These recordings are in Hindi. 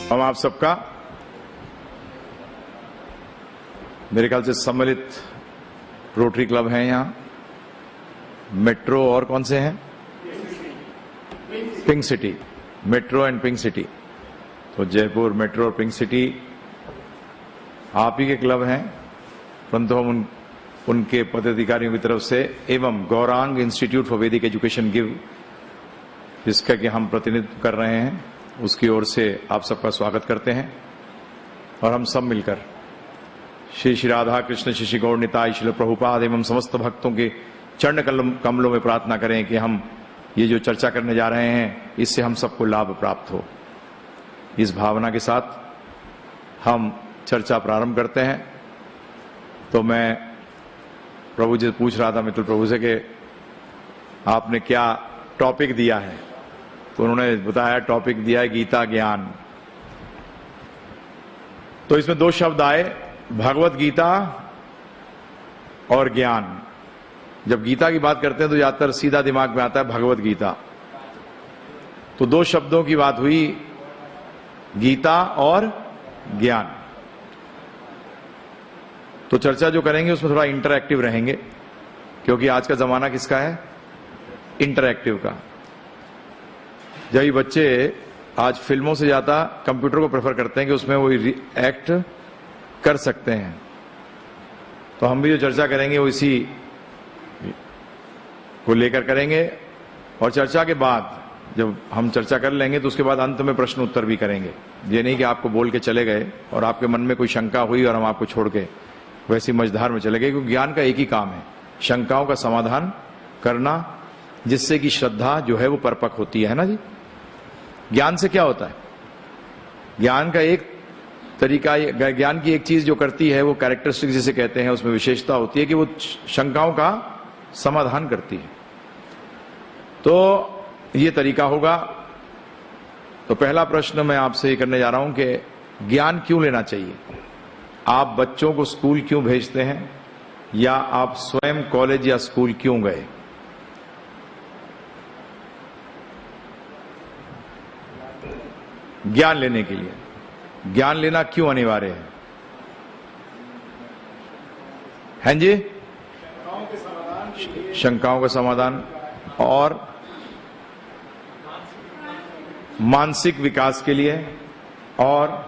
हम आप सबका मेरे ख्याल से सम्मिलित रोटरी क्लब हैं यहाँ, मेट्रो और कौन से हैं, pink city, metro and pink city. तो जयपुर मेट्रो और पिंक सिटी आप ही के क्लब हैं, परंतु हम उनके पदाधिकारियों की तरफ से एवं गौरांग इंस्टीट्यूट फॉर वैदिक एजुकेशन गिव, जिसका कि हम प्रतिनिधित्व कर रहे हैं, उसकी ओर से आप सबका स्वागत करते हैं। और हम सब मिलकर श्री श्री राधा कृष्ण श्री गौर निताय श्रील प्रभुपाद एवं समस्त भक्तों के चरण कमलों में प्रार्थना करें कि हम ये जो चर्चा करने जा रहे हैं इससे हम सबको लाभ प्राप्त हो। इस भावना के साथ हम चर्चा प्रारंभ करते हैं। तो मैं प्रभु जी पूछ रहा था मित्र प्रभु से कि आपने क्या टॉपिक दिया है, तो उन्होंने बताया टॉपिक दिया है गीता ज्ञान। तो इसमें दो शब्द आए, भगवत गीता और ज्ञान। जब गीता की बात करते हैं तो ज्यादातर सीधा दिमाग में आता है भगवत गीता। तो दो शब्दों की बात हुई, गीता और ज्ञान। तो चर्चा जो करेंगे उसमें थोड़ा इंटरैक्टिव रहेंगे, क्योंकि आज का जमाना किसका है, इंटरैक्टिव का। जब बच्चे आज फिल्मों से ज्यादा कंप्यूटर को प्रेफर करते हैं कि उसमें वो एक्ट कर सकते हैं, तो हम भी जो चर्चा करेंगे वो इसी को लेकर करेंगे। और चर्चा के बाद जब हम चर्चा कर लेंगे तो उसके बाद अंत में प्रश्न उत्तर भी करेंगे। ये नहीं कि आपको बोल के चले गए और आपके मन में कोई शंका हुई और हम आपको छोड़ के वैसी मझधार में चले गए, क्योंकि ज्ञान का एक ही काम है, शंकाओं का समाधान करना, जिससे कि श्रद्धा जो है वो परिपक्व होती है ना जी। ज्ञान से क्या होता है, ज्ञान का एक तरीका, ज्ञान की एक चीज जो करती है वो कैरेक्टरिस्टिक जिसे कहते हैं, उसमें विशेषता होती है कि वो शंकाओं का समाधान करती है। तो ये तरीका होगा। तो पहला प्रश्न मैं आपसे ये करने जा रहा हूं कि ज्ञान क्यों लेना चाहिए। आप बच्चों को स्कूल क्यों भेजते हैं, या आप स्वयं कॉलेज या स्कूल क्यों गए। ज्ञान लेने के लिए, ज्ञान लेना क्यों अनिवार्य है, हैं जी। शंकाओं का समाधान और मानसिक विकास के लिए, और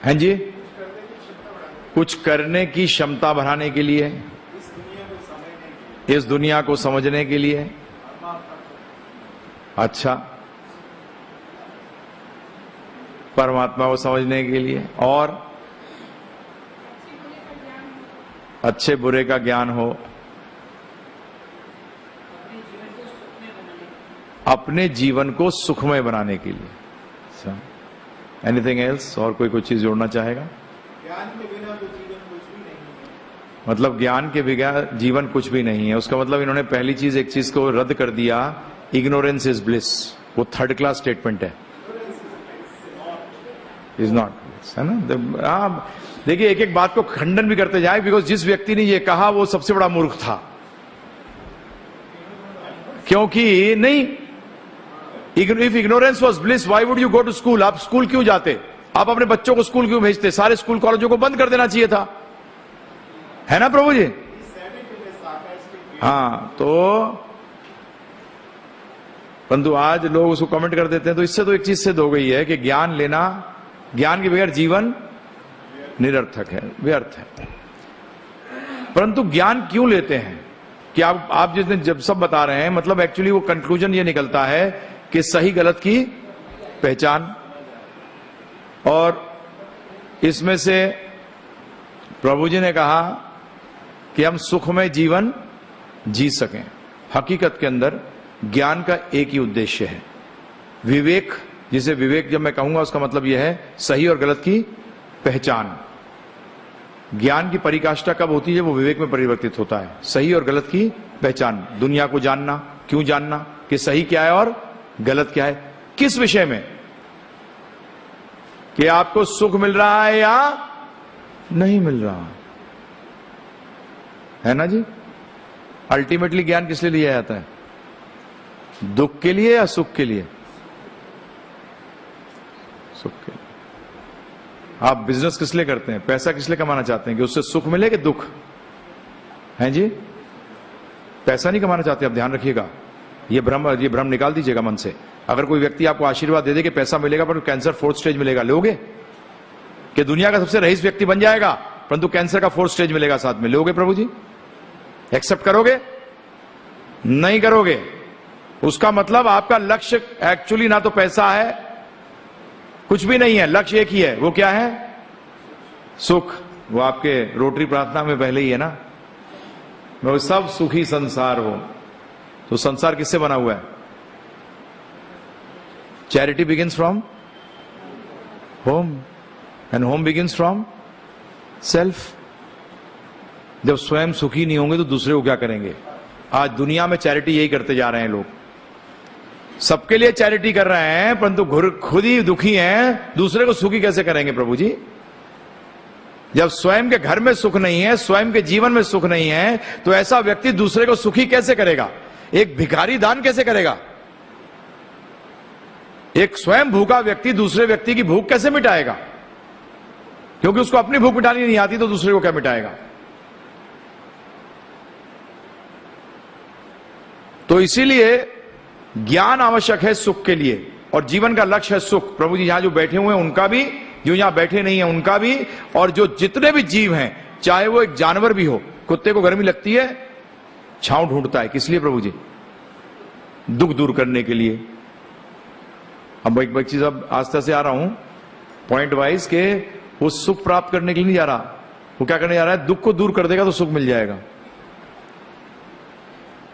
हैं जी कुछ करने की क्षमता बढ़ाने के लिए, इस दुनिया को समझने के लिए। अच्छा, परमात्मा को समझने के लिए, और अच्छे बुरे का ज्ञान हो, अपने जीवन को सुखमय बनाने के लिए। अच्छा, एनीथिंग एल्स, और कोई चीज जोड़ना चाहेगा। ज्ञान के बिना तो जीवन कुछ भी नहीं है। मतलब ज्ञान के बिना जीवन कुछ भी नहीं है, उसका मतलब इन्होंने पहली चीज एक चीज को रद्द कर दिया, इग्नोरेंस इज ब्लिस। वो थर्ड क्लास स्टेटमेंट है, इज नॉट, है ना। आप देखिए एक एक बात को खंडन भी करते जाए, बिकॉज जिस व्यक्ति ने ये कहा वो सबसे बड़ा मूर्ख था। क्योंकि नहीं, if ignorance was bliss why would you go to school. आप स्कूल क्यों जाते, आप अपने बच्चों को स्कूल क्यों भेजते। सारे स्कूल कॉलेजों को बंद कर देना चाहिए था, है ना प्रभु जी। हाँ, तो परंतु आज लोग उसको कमेंट कर देते हैं। तो इससे तो एक चीज सिद्ध हो गई है कि ज्ञान लेना, ज्ञान के बगैर जीवन निरर्थक है, व्यर्थ है। परंतु ज्ञान क्यों लेते हैं कि आप जिसने जब सब बता रहे हैं, मतलब एक्चुअली वो कंक्लूजन ये निकलता है कि सही गलत की पहचान। और इसमें से प्रभु जी ने कहा कि हम सुखमय जीवन जी सकें। हकीकत के अंदर ज्ञान का एक ही उद्देश्य है, विवेक। जिसे विवेक जब मैं कहूंगा उसका मतलब यह है सही और गलत की पहचान। ज्ञान की परिकाष्ठा कब होती है, वो विवेक में परिवर्तित होता है। सही और गलत की पहचान, दुनिया को जानना। क्यों जानना, कि सही क्या है और गलत क्या है, किस विषय में, कि आपको सुख मिल रहा है या नहीं मिल रहा है ना जी। अल्टीमेटली ज्ञान किस लिए लिया जाता है, दुख के लिए या सुख के लिए। सुख के लिए। आप बिजनेस किस लिए करते हैं? पैसा किस लिए कमाना चाहते हैं? कि उससे सुख मिले कि दुख? हैं जी? पैसा नहीं कमाना चाहते आप, ध्यान रखिएगा। ये भ्रम निकाल दीजिएगा मन से। अगर कोई व्यक्ति आपको आशीर्वाद दे दे कि पैसा मिलेगा पर कैंसर 4th स्टेज मिलेगा, लोगे? कि दुनिया का सबसे रईस व्यक्ति बन जाएगा परंतु कैंसर का 4th स्टेज मिलेगा साथ में, लोगे प्रभु जी? एक्सेप्ट करोगे? नहीं करोगे। उसका मतलब आपका लक्ष्य एक्चुअली ना तो पैसा है, कुछ भी नहीं है, लक्ष्य एक ही है। वो क्या है? सुख। वो आपके रोटरी प्रार्थना में पहले ही है ना, वो सब सुखी संसार हो। तो संसार किससे बना हुआ है? Charity begins from home and home begins from self. जब स्वयं सुखी नहीं होंगे तो दूसरे को क्या करेंगे? आज दुनिया में चैरिटी यही करते जा रहे हैं लोग, सबके लिए चैरिटी कर रहे हैं परंतु खुद ही दुखी हैं, दूसरे को सुखी कैसे करेंगे प्रभु जी? जब स्वयं के घर में सुख नहीं है, स्वयं के जीवन में सुख नहीं है, तो ऐसा व्यक्ति दूसरे को सुखी कैसे करेगा? एक भिखारी दान कैसे करेगा? एक स्वयं भूखा व्यक्ति दूसरे व्यक्ति की भूख कैसे मिटाएगा? क्योंकि उसको अपनी भूख मिटानी नहीं आती तो दूसरे को क्या मिटाएगा? तो इसीलिए ज्ञान आवश्यक है सुख के लिए, और जीवन का लक्ष्य है सुख। प्रभु जी यहां जो बैठे हुए हैं उनका भी, जो यहां बैठे नहीं है उनका भी, और जो जितने भी जीव हैं, चाहे वो एक जानवर भी हो। कुत्ते को गर्मी लगती है, छांव ढूंढता है, किस लिए प्रभु जी? दुख दूर करने के लिए। अब एक चीज अब आस्ते से आ रहा हूं पॉइंट वाइज के, वो सुख प्राप्त करने के लिए नहीं जा रहा, वो क्या करने जा रहा है? दुख को दूर कर देगा तो सुख मिल जाएगा।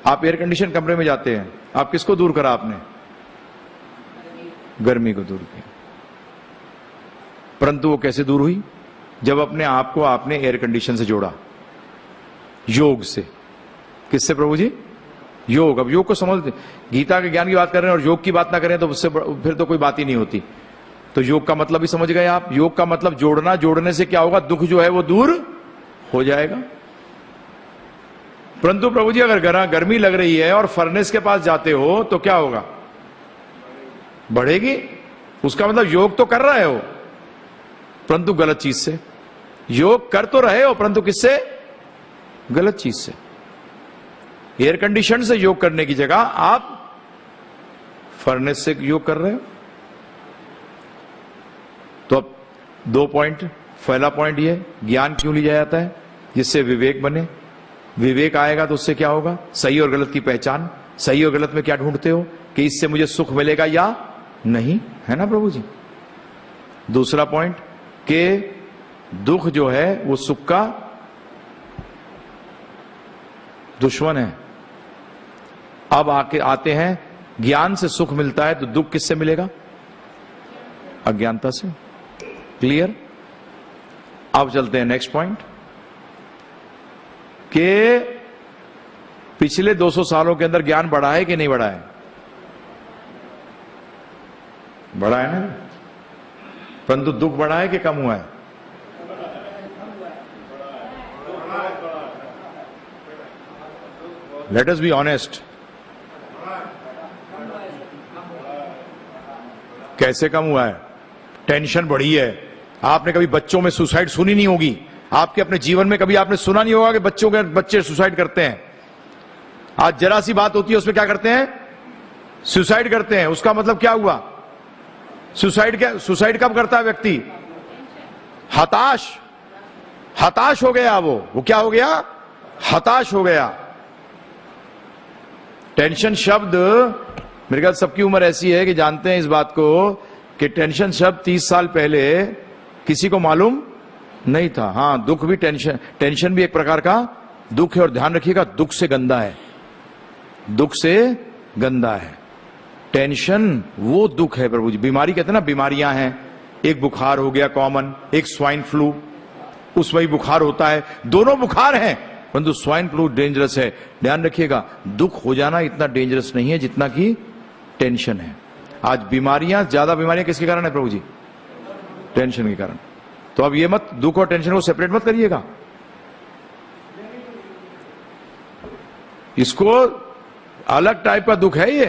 आप एयर कंडीशन कमरे में जाते हैं, आप किसको दूर करा आपने? गर्मी को दूर किया। परंतु वो कैसे दूर हुई? जब अपने आप को आपने एयर कंडीशन से जोड़ा, योग से। किससे प्रभु जी? योग। अब योग को समझ, गीता के ज्ञान की बात कर रहे हैं और योग की बात ना करें तो उससे फिर तो कोई बात ही नहीं होती। तो योग का मतलब भी समझ गए आप। योग का मतलब जोड़ना, जोड़ने से क्या होगा? दुख जो है वो दूर हो जाएगा। परंतु प्रभु जी अगर गर्मी लग रही है और फर्नेस के पास जाते हो तो क्या होगा? बढ़ेगी। उसका मतलब योग तो कर रहे हो परंतु गलत चीज से। योग कर तो रहे हो परंतु किससे? गलत चीज से। एयर कंडीशन से योग करने की जगह आप फर्नेस से योग कर रहे हो। तो अब 2 पॉइंट। पहला पॉइंट ये, ज्ञान क्यों लिया जाता है? जिससे विवेक बने। विवेक आएगा तो उससे क्या होगा? सही और गलत की पहचान। सही और गलत में क्या ढूंढते हो कि इससे मुझे सुख मिलेगा या नहीं, है ना प्रभु जी? दूसरा पॉइंट कि दुख जो है वो सुख का दुश्मन है। अब आते हैं, ज्ञान से सुख मिलता है तो दुख किससे मिलेगा? अज्ञानता से। क्लियर? अब चलते हैं नेक्स्ट पॉइंट कि पिछले 200 सालों के अंदर ज्ञान बढ़ा है कि नहीं बढ़ा है? बढ़ा है ना। परंतु दुख बढ़ा है कि कम हुआ है? Let us be honest. कैसे कम हुआ है? टेंशन बढ़ी है। आपने कभी बच्चों में सुसाइड सुनी नहीं होगी। आपके अपने जीवन में कभी आपने सुना नहीं होगा कि बच्चे सुसाइड करते हैं। आज जरा सी बात होती है उसमें क्या करते हैं? सुसाइड करते हैं। उसका मतलब क्या हुआ? सुसाइड कब करता है व्यक्ति? हताश हो गया। वो क्या हो गया? हताश हो गया। टेंशन शब्द, मेरे ख्याल सबकी उम्र ऐसी है कि जानते हैं इस बात को कि टेंशन शब्द 30 साल पहले किसी को मालूम नहीं था। हाँ, दुख भी टेंशन भी एक प्रकार का दुख है। और ध्यान रखिएगा, दुख से गंदा है। दुख से गंदा है टेंशन। वो दुख है प्रभु जी। बीमारी कहते हैं ना, बीमारियां हैं। एक बुखार हो गया कॉमन, एक स्वाइन फ्लू, उसमें ही बुखार होता है। दोनों बुखार हैं परंतु स्वाइन फ्लू डेंजरस है। ध्यान रखिएगा, दुख हो जाना इतना डेंजरस नहीं है जितना कि टेंशन है। आज बीमारियां, ज्यादा बीमारियां किसके कारण है प्रभु जी? टेंशन के कारण। तो अब ये मत, दुख और टेंशन को सेपरेट मत करिएगा। इसको अलग टाइप का दुख है ये।